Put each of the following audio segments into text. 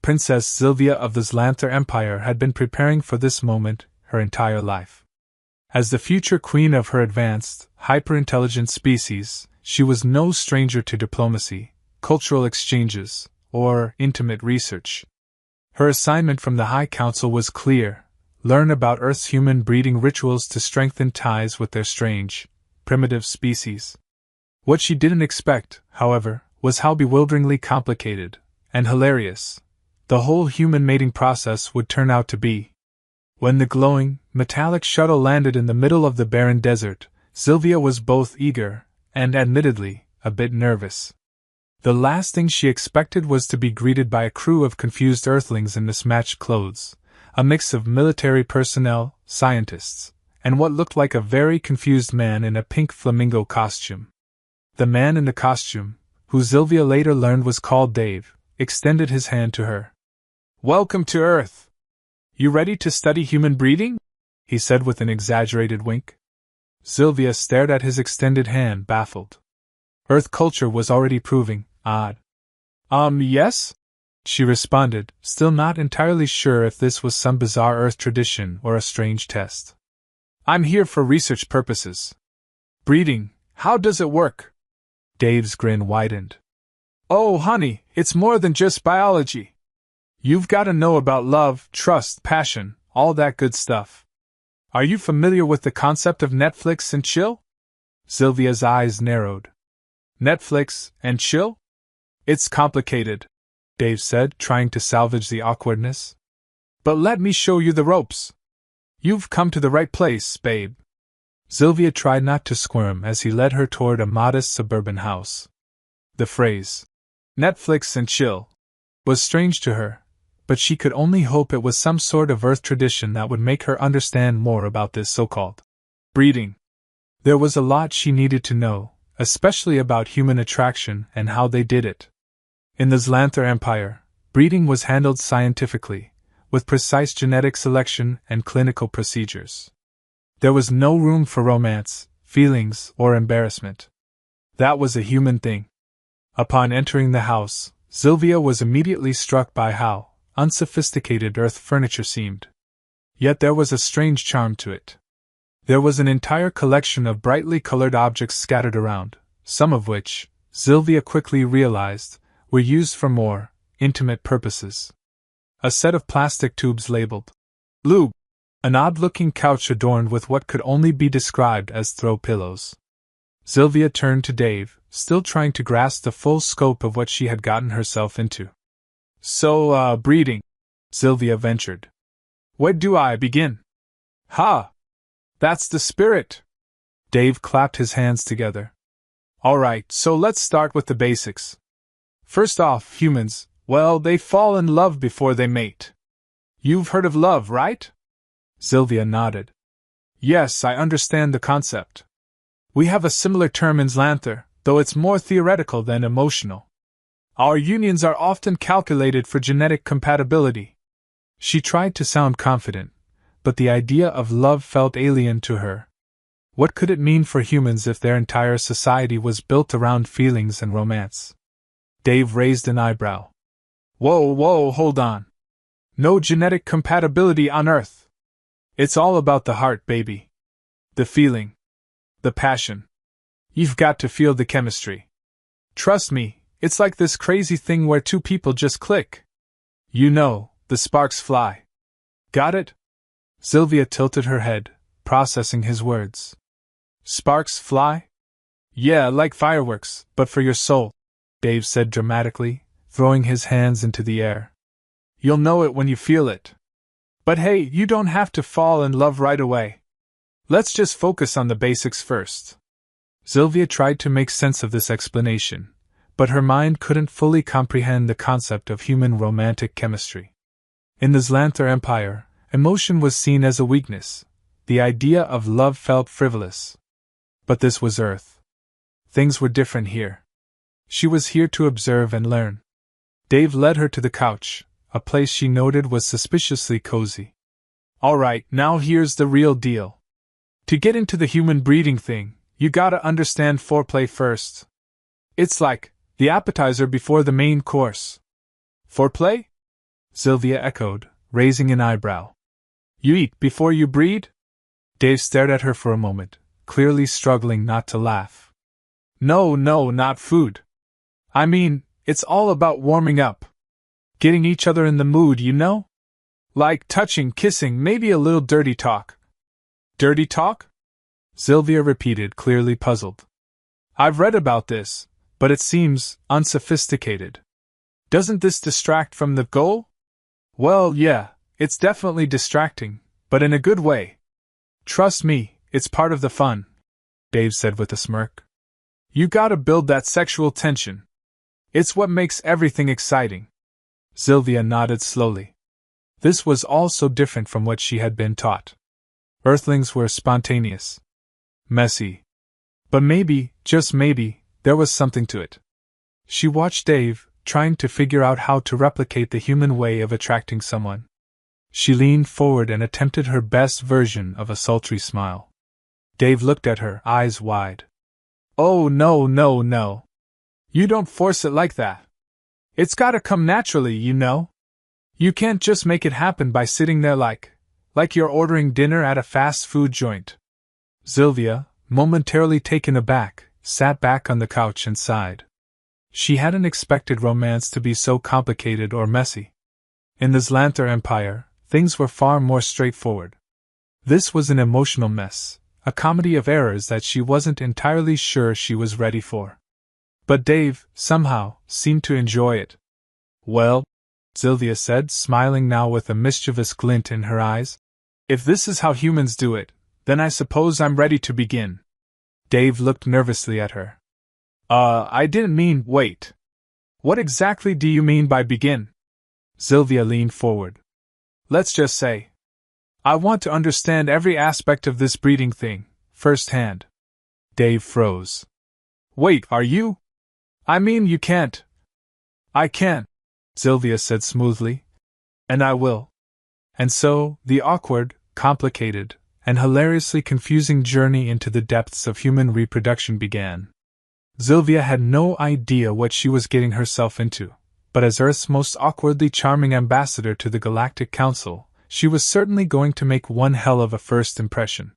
Princess Sylvia of the Zlanther Empire had been preparing for this moment her entire life. As the future queen of her advanced, hyper-intelligent species, she was no stranger to diplomacy, cultural exchanges, or intimate research. Her assignment from the High Council was clear: learn about Earth's human breeding rituals to strengthen ties with their strange, primitive species. What she didn't expect, however, was how bewilderingly complicated and hilarious the whole human mating process would turn out to be. When the glowing, metallic shuttle landed in the middle of the barren desert, Sylvia was both eager and, admittedly, a bit nervous. The last thing she expected was to be greeted by a crew of confused Earthlings in mismatched clothes, a mix of military personnel, scientists, and what looked like a very confused man in a pink flamingo costume. The man in the costume, who Sylvia later learned was called Dave, extended his hand to her. "Welcome to Earth! You ready to study human breeding?" he said with an exaggerated wink. Sylvia stared at his extended hand, baffled. Earth culture was already proving odd. Yes? She responded, still not entirely sure if this was some bizarre Earth tradition or a strange test. "I'm here for research purposes." "Breeding, how does it work?" Dave's grin widened. "Oh, honey, it's more than just biology. You've got to know about love, trust, passion, all that good stuff. Are you familiar with the concept of Netflix and chill?" Sylvia's eyes narrowed. "Netflix and chill? It's complicated," Dave said, trying to salvage the awkwardness. "But let me show you the ropes. You've come to the right place, babe." Sylvia tried not to squirm as he led her toward a modest suburban house. The phrase, "Netflix and chill," was strange to her, but she could only hope it was some sort of Earth tradition that would make her understand more about this so-called breeding. There was a lot she needed to know, especially about human attraction and how they did it. In the Zlanther Empire, breeding was handled scientifically, with precise genetic selection and clinical procedures. There was no room for romance, feelings, or embarrassment. That was a human thing. Upon entering the house, Sylvia was immediately struck by how unsophisticated Earth furniture seemed. Yet there was a strange charm to it. There was an entire collection of brightly colored objects scattered around, some of which, Sylvia quickly realized, were used for more intimate purposes. A set of plastic tubes labeled lube, an odd-looking couch adorned with what could only be described as throw pillows. Sylvia turned to Dave, still trying to grasp the full scope of what she had gotten herself into. "So, breeding," Sylvia ventured. "Where do I begin?" "Ha! That's the spirit!" Dave clapped his hands together. "All right, so let's start with the basics. First off, humans, well, they fall in love before they mate. You've heard of love, right?" Sylvia nodded. "Yes, I understand the concept. We have a similar term in Zlanther, though it's more theoretical than emotional. Our unions are often calculated for genetic compatibility." She tried to sound confident, but the idea of love felt alien to her. What could it mean for humans if their entire society was built around feelings and romance? Dave raised an eyebrow. Whoa, hold on. No genetic compatibility on Earth. It's all about the heart, baby. The feeling. The passion. You've got to feel the chemistry. Trust me, it's like this crazy thing where two people just click. You know, the sparks fly. Got it? Sylvia tilted her head, processing his words. Sparks fly? Yeah, like fireworks, but for your soul, Dave said dramatically, throwing his hands into the air. You'll know it when you feel it. But hey, you don't have to fall in love right away. Let's just focus on the basics first. Sylvia tried to make sense of this explanation, but her mind couldn't fully comprehend the concept of human romantic chemistry. In the Zlanther Empire, emotion was seen as a weakness. The idea of love felt frivolous. But this was Earth. Things were different here. She was here to observe and learn. Dave led her to the couch, a place she noted was suspiciously cozy. All right, now here's the real deal. To get into the human breeding thing, you gotta understand foreplay first. It's like the appetizer before the main course. Foreplay? Sylvia echoed, raising an eyebrow. You eat before you breed? Dave stared at her for a moment, clearly struggling not to laugh. No, not food. I mean, it's all about warming up. Getting each other in the mood, you know? Like touching, kissing, maybe a little dirty talk. Dirty talk? Sylvia repeated, clearly puzzled. I've read about this, but it seems unsophisticated. Doesn't this distract from the goal? Well, yeah, it's definitely distracting, but in a good way. Trust me, it's part of the fun, Dave said with a smirk. You gotta build that sexual tension. It's what makes everything exciting. Sylvia nodded slowly. This was all so different from what she had been taught. Earthlings were spontaneous. Messy. But maybe, just maybe, there was something to it. She watched Dave, trying to figure out how to replicate the human way of attracting someone. She leaned forward and attempted her best version of a sultry smile. Dave looked at her, eyes wide. Oh, no. You don't force it like that. It's gotta come naturally, you know? You can't just make it happen by sitting there like you're ordering dinner at a fast food joint. Sylvia, momentarily taken aback, sat back on the couch and sighed. She hadn't expected romance to be so complicated or messy. In the Zlanther Empire, things were far more straightforward. This was an emotional mess, a comedy of errors that she wasn't entirely sure she was ready for. But Dave, somehow, seemed to enjoy it. Well, Sylvia said, smiling now with a mischievous glint in her eyes, if this is how humans do it, then I suppose I'm ready to begin. Dave looked nervously at her. I didn't mean wait. What exactly do you mean by begin? Sylvia leaned forward. Let's just say, I want to understand every aspect of this breeding thing, firsthand. Dave froze. Wait, are you? I mean, you can't. I can, Sylvia said smoothly. And I will. And so, the awkward, complicated, and hilariously confusing journey into the depths of human reproduction began. Sylvia had no idea what she was getting herself into, but as Earth's most awkwardly charming ambassador to the Galactic Council, she was certainly going to make one hell of a first impression.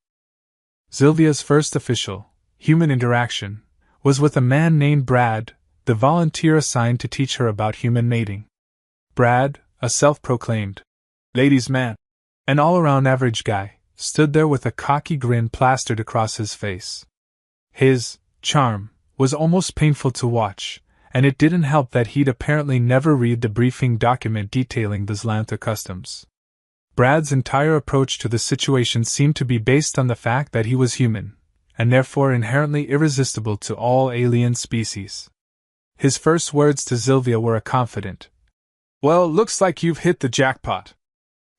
Sylvia's first official, human interaction, was with a man named Brad, the volunteer assigned to teach her about human mating. Brad, a self-proclaimed ladies' man, an all-around average guy, stood there with a cocky grin plastered across his face. His charm was almost painful to watch, and it didn't help that he'd apparently never read the briefing document detailing the Zlanther customs. Brad's entire approach to the situation seemed to be based on the fact that he was human, and therefore inherently irresistible to all alien species. His first words to Sylvia were a confident, "Well, looks like you've hit the jackpot."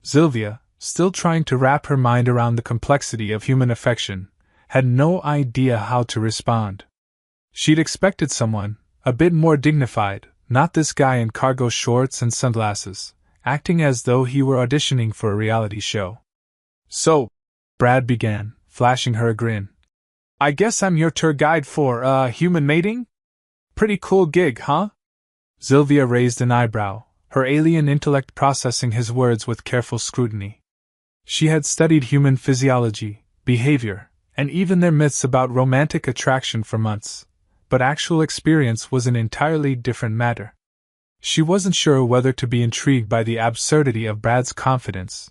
Sylvia, still trying to wrap her mind around the complexity of human affection, had no idea how to respond. She'd expected someone a bit more dignified, not this guy in cargo shorts and sunglasses, acting as though he were auditioning for a reality show. So, Brad began, flashing her a grin. I guess I'm your tour guide for, human mating? Pretty cool gig, huh? Sylvia raised an eyebrow, her alien intellect processing his words with careful scrutiny. She had studied human physiology, behavior, and even their myths about romantic attraction for months, but actual experience was an entirely different matter. She wasn't sure whether to be intrigued by the absurdity of Brad's confidence,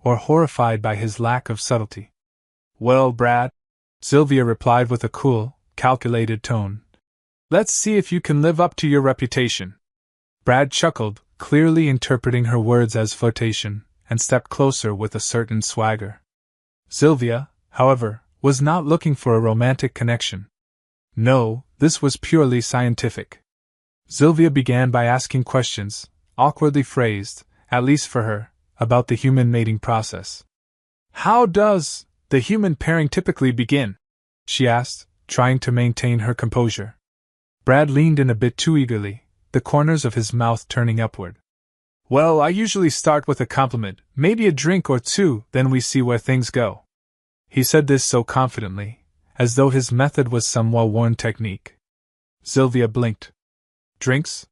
or horrified by his lack of subtlety. Well, Brad, Sylvia replied with a cool, calculated tone. Let's see if you can live up to your reputation. Brad chuckled, clearly interpreting her words as flirtation, and stepped closer with a certain swagger. Sylvia, however, was not looking for a romantic connection. No, this was purely scientific. Sylvia began by asking questions, awkwardly phrased, at least for her, about the human mating process. How does the human pairing typically begin? She asked, trying to maintain her composure. Brad leaned in a bit too eagerly, the corners of his mouth turning upward. Well, I usually start with a compliment, maybe a drink or two, then we see where things go. He said this so confidently, as though his method was some well-worn technique. Sylvia blinked. Drinks?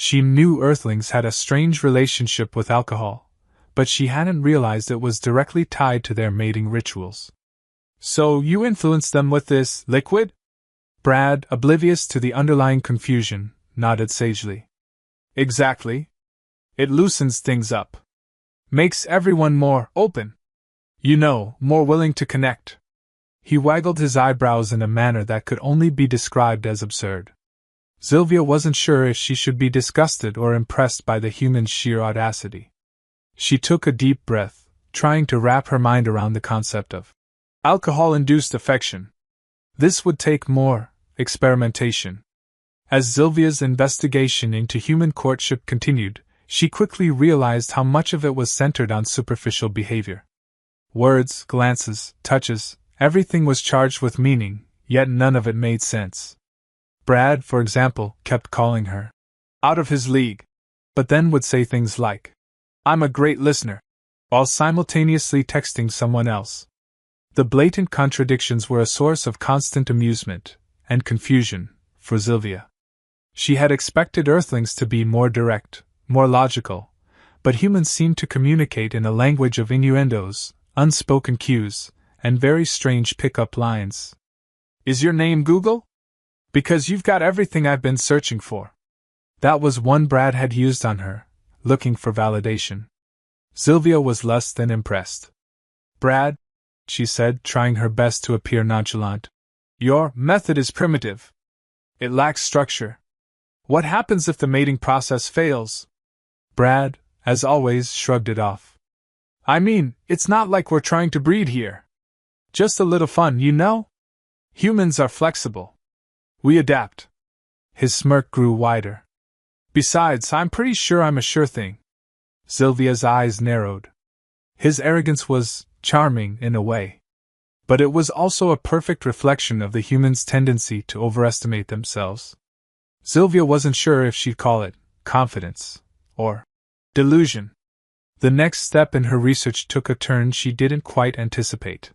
She knew Earthlings had a strange relationship with alcohol, but she hadn't realized it was directly tied to their mating rituals. So you influenced them with this liquid? Brad, oblivious to the underlying confusion, nodded sagely. Exactly. It loosens things up. Makes everyone more open. You know, more willing to connect. He waggled his eyebrows in a manner that could only be described as absurd. Sylvia wasn't sure if she should be disgusted or impressed by the human's sheer audacity. She took a deep breath, trying to wrap her mind around the concept of alcohol-induced affection. This would take more experimentation. As Sylvia's investigation into human courtship continued, she quickly realized how much of it was centered on superficial behavior. Words, glances, touches, everything was charged with meaning, yet none of it made sense. Brad, for example, kept calling her out of his league, but then would say things like, "I'm a great listener," while simultaneously texting someone else. The blatant contradictions were a source of constant amusement and confusion for Sylvia. She had expected Earthlings to be more direct, more logical, but humans seemed to communicate in a language of innuendos, unspoken cues, and very strange pick-up lines. "Is your name Google? Because you've got everything I've been searching for." That was one Brad had used on her, looking for validation. Sylvia was less than impressed. "Brad," she said, trying her best to appear nonchalant, "your method is primitive. It lacks structure. What happens if the mating process fails?" Brad, as always, shrugged it off. "I mean, it's not like we're trying to breed here. Just a little fun, you know? Humans are flexible. We adapt." His smirk grew wider. "Besides, I'm pretty sure I'm a sure thing." Sylvia's eyes narrowed. His arrogance was charming in a way. But it was also a perfect reflection of the human's tendency to overestimate themselves. Sylvia wasn't sure if she'd call it confidence or delusion. The next step in her research took a turn she didn't quite anticipate.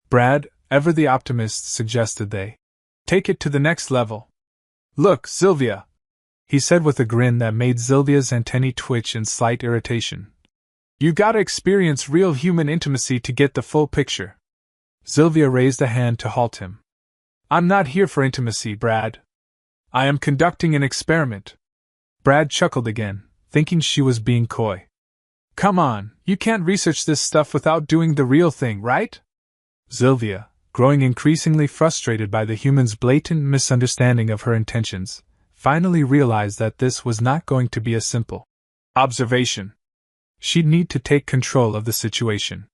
Brad, ever the optimist, suggested they take it to the next level. "Look, Sylvia," he said with a grin that made Sylvia's antennae twitch in slight irritation. "You gotta experience real human intimacy to get the full picture." Sylvia raised a hand to halt him. "I'm not here for intimacy, Brad. I am conducting an experiment." Brad chuckled again, thinking she was being coy. "Come on, you can't research this stuff without doing the real thing, right?" Sylvia, growing increasingly frustrated by the human's blatant misunderstanding of her intentions, finally realized that this was not going to be a simple observation. She'd need to take control of the situation.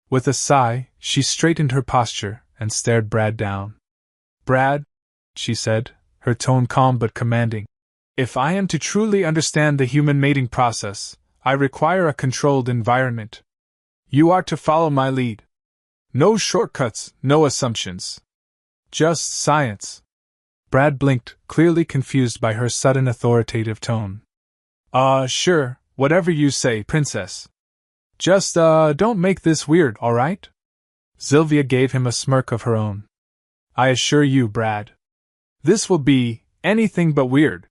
With a sigh, she straightened her posture and stared Brad down. "Brad," she said, her tone calm but commanding, "if I am to truly understand the human mating process, I require a controlled environment. You are to follow my lead. No shortcuts, no assumptions. Just science." Brad blinked, clearly confused by her sudden authoritative tone. Sure, whatever you say, princess. Just, don't make this weird, alright?" Sylvia gave him a smirk of her own. "I assure you, Brad. This will be anything but weird."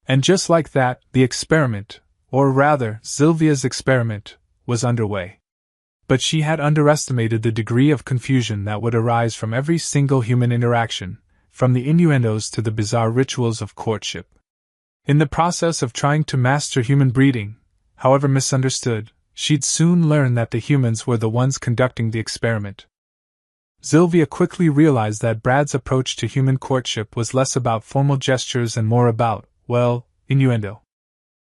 And just like that, the experiment, or rather, Sylvia's experiment, was underway. But she had underestimated the degree of confusion that would arise from every single human interaction, from the innuendos to the bizarre rituals of courtship. In the process of trying to master human breeding, however misunderstood, she'd soon learn that the humans were the ones conducting the experiment. Sylvia quickly realized that Brad's approach to human courtship was less about formal gestures and more about, well, innuendo.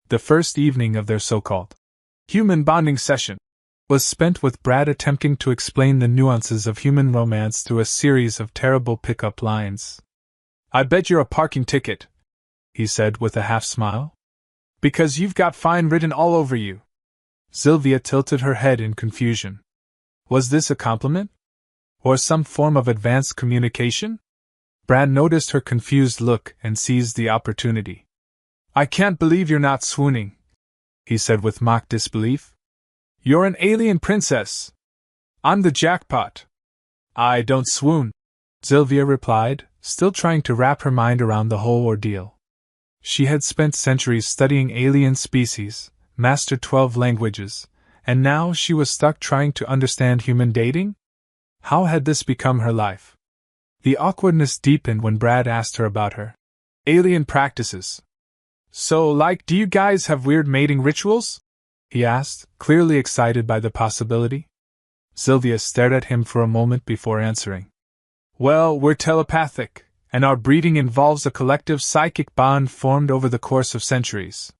The first evening of their so-called human bonding session was spent with Brad attempting to explain the nuances of human romance through a series of terrible pick-up lines. "I bet you're a parking ticket," he said with a half-smile. "Because you've got fine written all over you." Sylvia tilted her head in confusion. Was this a compliment? Or some form of advanced communication? Brad noticed her confused look and seized the opportunity. "I can't believe you're not swooning," he said with mock disbelief. "You're an alien princess. I'm the jackpot." "I don't swoon," Sylvia replied, still trying to wrap her mind around the whole ordeal. She had spent centuries studying alien species, mastered 12 languages, and now she was stuck trying to understand human dating? How had this become her life? The awkwardness deepened when Brad asked her about her alien practices. So, do you guys have weird mating rituals? He asked, clearly excited by the possibility. Sylvia stared at him for a moment before answering. Well, we're telepathic, and our breeding involves a collective psychic bond formed over the course of centuries.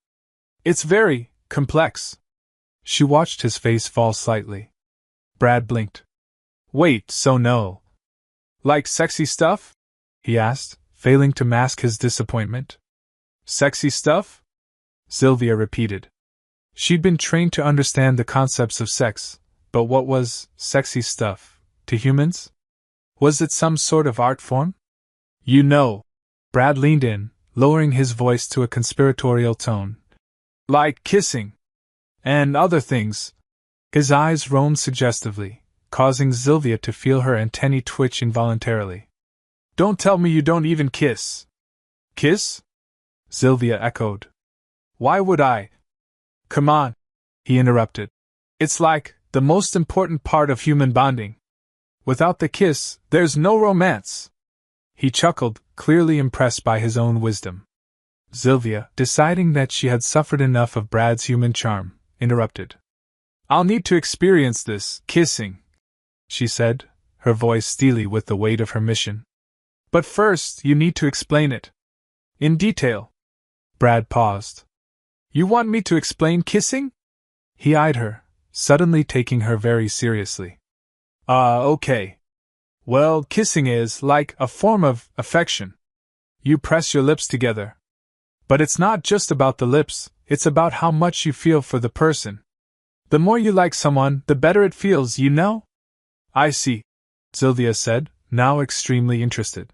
It's very complex. She watched his face fall slightly. Brad blinked. Wait, so no. Like sexy stuff? He asked, failing to mask his disappointment. Sexy stuff? Sylvia repeated. She'd been trained to understand the concepts of sex, but what was sexy stuff to humans? Was it some sort of art form? You know. Brad leaned in, lowering his voice to a conspiratorial tone. Like kissing. And other things. His eyes roamed suggestively, causing Sylvia to feel her antennae twitch involuntarily. Don't tell me you don't even kiss. Kiss? Sylvia echoed. Why would I? Come on, he interrupted. It's like the most important part of human bonding. Without the kiss, there's no romance. He chuckled, clearly impressed by his own wisdom. Sylvia, deciding that she had suffered enough of Brad's human charm, interrupted. I'll need to experience this kissing, she said, her voice steely with the weight of her mission. But first, you need to explain it. In detail. Brad paused. You want me to explain kissing? He eyed her, suddenly taking her very seriously. Okay. Well, kissing is like a form of affection. You press your lips together. But it's not just about the lips, it's about how much you feel for the person. The more you like someone, the better it feels, you know? I see, Sylvia said, now extremely interested.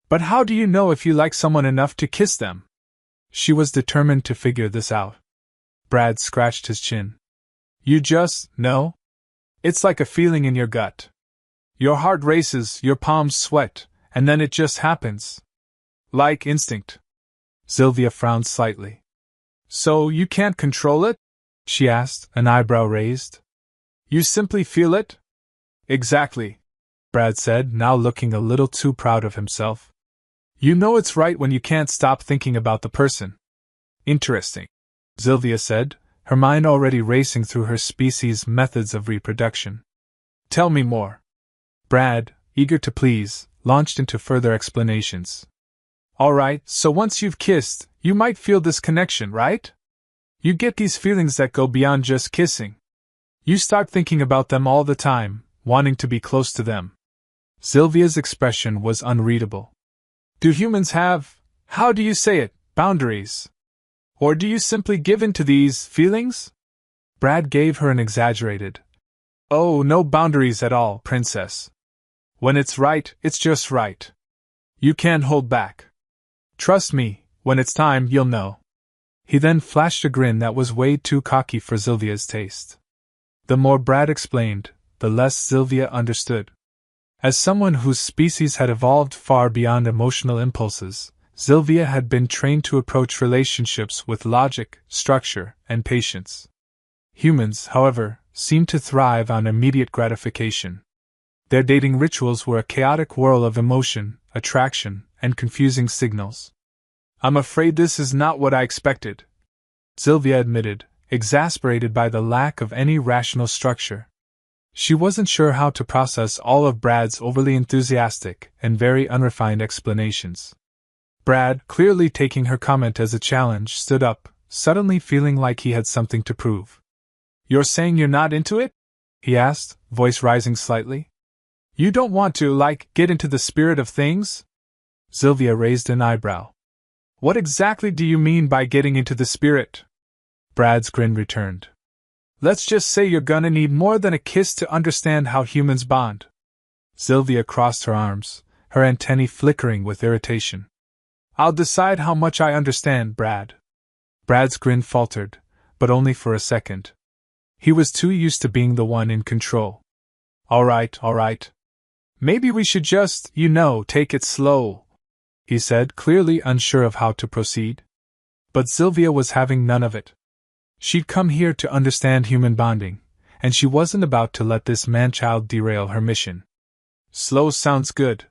But how do you know if you like someone enough to kiss them? She was determined to figure this out. Brad scratched his chin. You just know? It's like a feeling in your gut. Your heart races, your palms sweat, and then it just happens. Like instinct. Sylvia frowned slightly. So you can't control it? She asked, an eyebrow raised. You simply feel it? Exactly, Brad said, now looking a little too proud of himself. You know it's right when you can't stop thinking about the person. Interesting, Sylvia said, her mind already racing through her species' methods of reproduction. Tell me more. Brad, eager to please, launched into further explanations. All right, so once you've kissed, you might feel this connection, right? You get these feelings that go beyond just kissing. You start thinking about them all the time, wanting to be close to them. Sylvia's expression was unreadable. Do humans have, how do you say it, boundaries? Or do you simply give in to these feelings? Brad gave her an exaggerated, oh, no boundaries at all, princess. When it's right, it's just right. You can't hold back. Trust me, when it's time, you'll know. He then flashed a grin that was way too cocky for Sylvia's taste. The more Brad explained, the less Sylvia understood. As someone whose species had evolved far beyond emotional impulses, Sylvia had been trained to approach relationships with logic, structure, and patience. Humans, however, seemed to thrive on immediate gratification. Their dating rituals were a chaotic whirl of emotion, attraction, and confusing signals. I'm afraid this is not what I expected, Sylvia admitted, exasperated by the lack of any rational structure. She wasn't sure how to process all of Brad's overly enthusiastic and very unrefined explanations. Brad, clearly taking her comment as a challenge, stood up, suddenly feeling like he had something to prove. You're saying you're not into it? He asked, voice rising slightly. You don't want to, get into the spirit of things? Sylvia raised an eyebrow. What exactly do you mean by getting into the spirit? Brad's grin returned. Let's just say you're gonna need more than a kiss to understand how humans bond. Sylvia crossed her arms, her antennae flickering with irritation. I'll decide how much I understand, Brad. Brad's grin faltered, but only for a second. He was too used to being the one in control. All right. Maybe we should just, take it slow, he said, clearly unsure of how to proceed. But Sylvia was having none of it. She'd come here to understand human bonding, and she wasn't about to let this man-child derail her mission. Slow sounds good,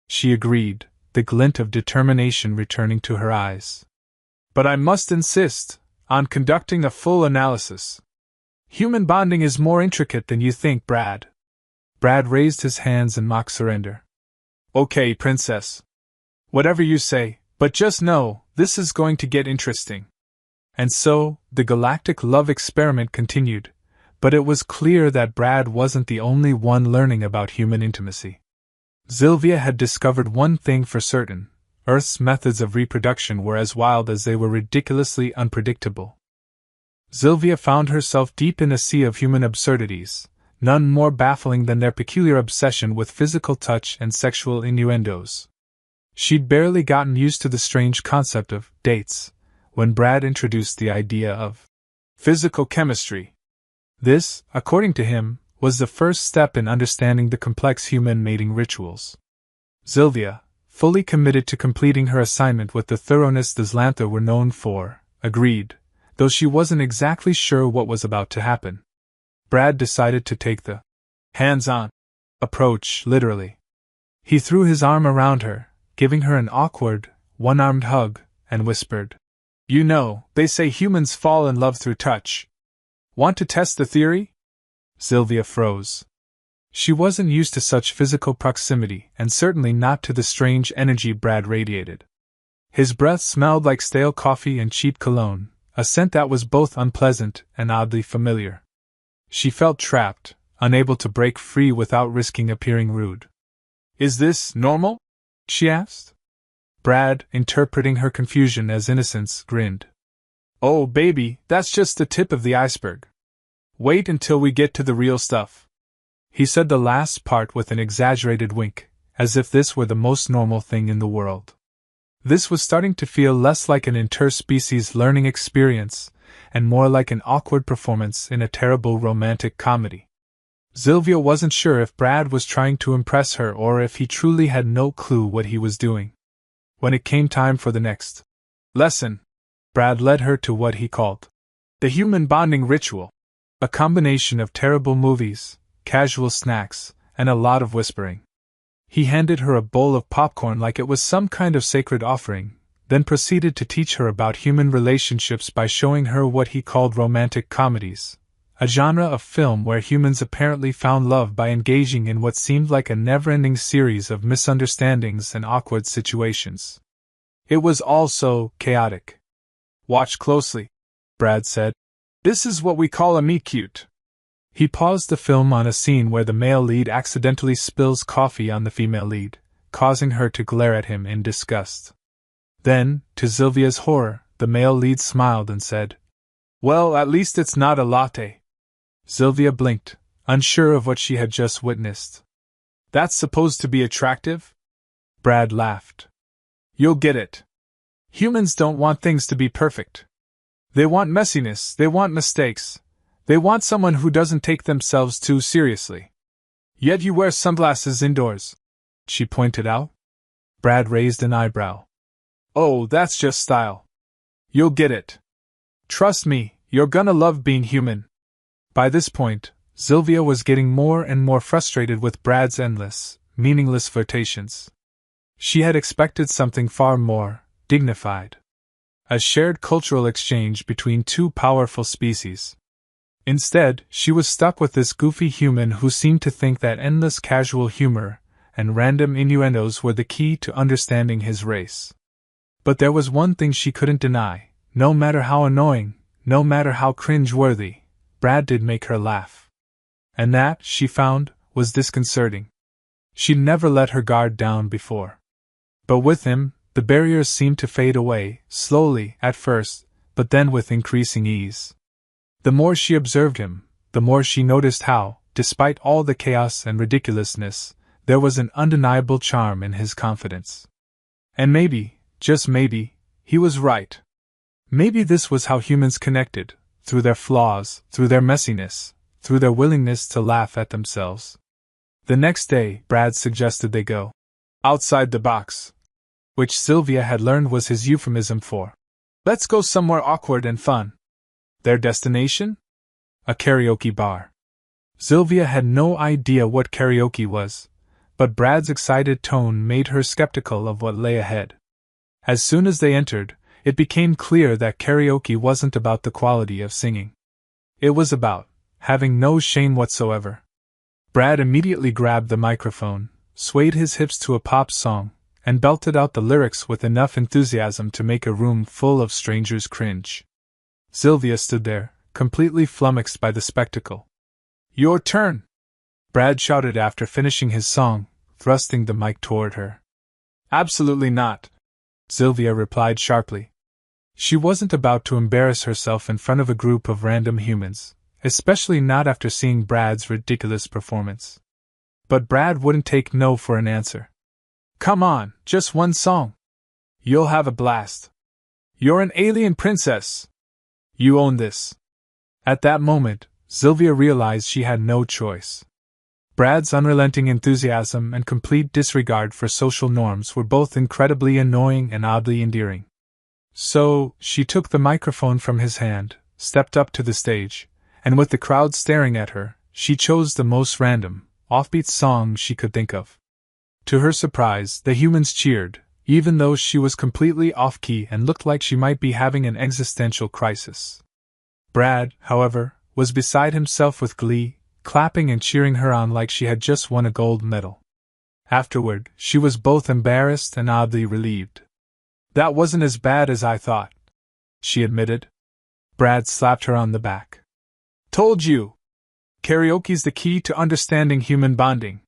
she agreed, the glint of determination returning to her eyes. But I must insist on conducting a full analysis. Human bonding is more intricate than you think, Brad. Brad raised his hands in mock surrender. Okay, princess. Whatever you say, but just know, this is going to get interesting. And so, the galactic love experiment continued, but it was clear that Brad wasn't the only one learning about human intimacy. Sylvia had discovered one thing for certain: Earth's methods of reproduction were as wild as they were ridiculously unpredictable. Sylvia found herself deep in a sea of human absurdities, none more baffling than their peculiar obsession with physical touch and sexual innuendos. She'd barely gotten used to the strange concept of dates when Brad introduced the idea of physical chemistry. This, according to him, was the first step in understanding the complex human mating rituals. Sylvia, fully committed to completing her assignment with the thoroughness the Zlantha were known for, agreed, though she wasn't exactly sure what was about to happen. Brad decided to take the hands-on approach literally. He threw his arm around her, giving her an awkward, one-armed hug, and whispered, "You know, they say humans fall in love through touch. Want to test the theory?" Sylvia froze. She wasn't used to such physical proximity, and certainly not to the strange energy Brad radiated. His breath smelled like stale coffee and cheap cologne, a scent that was both unpleasant and oddly familiar. She felt trapped, unable to break free without risking appearing rude. "Is this normal?" she asked. Brad, interpreting her confusion as innocence, grinned. "Oh, baby, that's just the tip of the iceberg. Wait until we get to the real stuff." He said the last part with an exaggerated wink, as if this were the most normal thing in the world. This was starting to feel less like an interspecies learning experience, and more like an awkward performance in a terrible romantic comedy. Sylvia wasn't sure if Brad was trying to impress her or if he truly had no clue what he was doing. When it came time for the next lesson, Brad led her to what he called the human bonding ritual, a combination of terrible movies, casual snacks, and a lot of whispering. He handed her a bowl of popcorn like it was some kind of sacred offering, then proceeded to teach her about human relationships by showing her what he called romantic comedies, a genre of film where humans apparently found love by engaging in what seemed like a never-ending series of misunderstandings and awkward situations. It was all so chaotic. "Watch closely," Brad said. "This is what we call a meet-cute." He paused the film on a scene where the male lead accidentally spills coffee on the female lead, causing her to glare at him in disgust. Then, to Sylvia's horror, the male lead smiled and said, "Well, at least it's not a latte." Sylvia blinked, unsure of what she had just witnessed. "That's supposed to be attractive?" Brad laughed. "You'll get it. Humans don't want things to be perfect. They want messiness, they want mistakes. They want someone who doesn't take themselves too seriously. Yet you wear sunglasses indoors," she pointed out. Brad raised an eyebrow. "Oh, that's just style. You'll get it. Trust me, you're gonna love being human." By this point, Sylvia was getting more and more frustrated with Brad's endless, meaningless flirtations. She had expected something far more dignified. A shared cultural exchange between two powerful species. Instead, she was stuck with this goofy human who seemed to think that endless casual humor and random innuendos were the key to understanding his race. But there was one thing she couldn't deny: no matter how annoying, no matter how cringe-worthy, Brad did make her laugh. And that, she found, was disconcerting. She'd never let her guard down before. But with him, the barriers seemed to fade away, slowly at first, but then with increasing ease. The more she observed him, the more she noticed how, despite all the chaos and ridiculousness, there was an undeniable charm in his confidence. And maybe, just maybe, he was right. Maybe this was how humans connected, through their flaws, through their messiness, through their willingness to laugh at themselves. The next day, Brad suggested they go outside the box, which Sylvia had learned was his euphemism for Let's go somewhere awkward and fun. Their destination? A karaoke bar. Sylvia had no idea what karaoke was, but Brad's excited tone made her skeptical of what lay ahead. As soon as they entered, it became clear that karaoke wasn't about the quality of singing. It was about having no shame whatsoever. Brad immediately grabbed the microphone, swayed his hips to a pop song, and belted out the lyrics with enough enthusiasm to make a room full of strangers cringe. Sylvia stood there, completely flummoxed by the spectacle. Your turn! Brad shouted after finishing his song, thrusting the mic toward her. Absolutely not, Sylvia replied sharply. She wasn't about to embarrass herself in front of a group of random humans, especially not after seeing Brad's ridiculous performance. But Brad wouldn't take no for an answer. Come on, just one song. You'll have a blast. You're an alien princess. You own this. At that moment, Sylvia realized she had no choice. Brad's unrelenting enthusiasm and complete disregard for social norms were both incredibly annoying and oddly endearing. So, she took the microphone from his hand, stepped up to the stage, and with the crowd staring at her, she chose the most random, offbeat song she could think of. To her surprise, the humans cheered, even though she was completely off-key and looked like she might be having an existential crisis. Brad, however, was beside himself with glee, clapping and cheering her on like she had just won a gold medal. Afterward, she was both embarrassed and oddly relieved. That wasn't as bad as I thought, she admitted. Brad slapped her on the back. Told you! Karaoke's the key to understanding human bonding.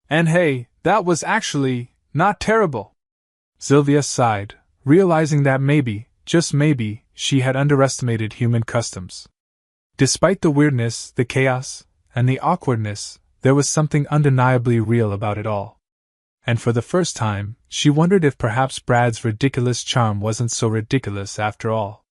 And hey, that was actually not terrible. Sylvia sighed, realizing that maybe, just maybe, she had underestimated human customs. Despite the weirdness, the chaos, and the awkwardness, there was something undeniably real about it all. And for the first time, she wondered if perhaps Brad's ridiculous charm wasn't so ridiculous after all.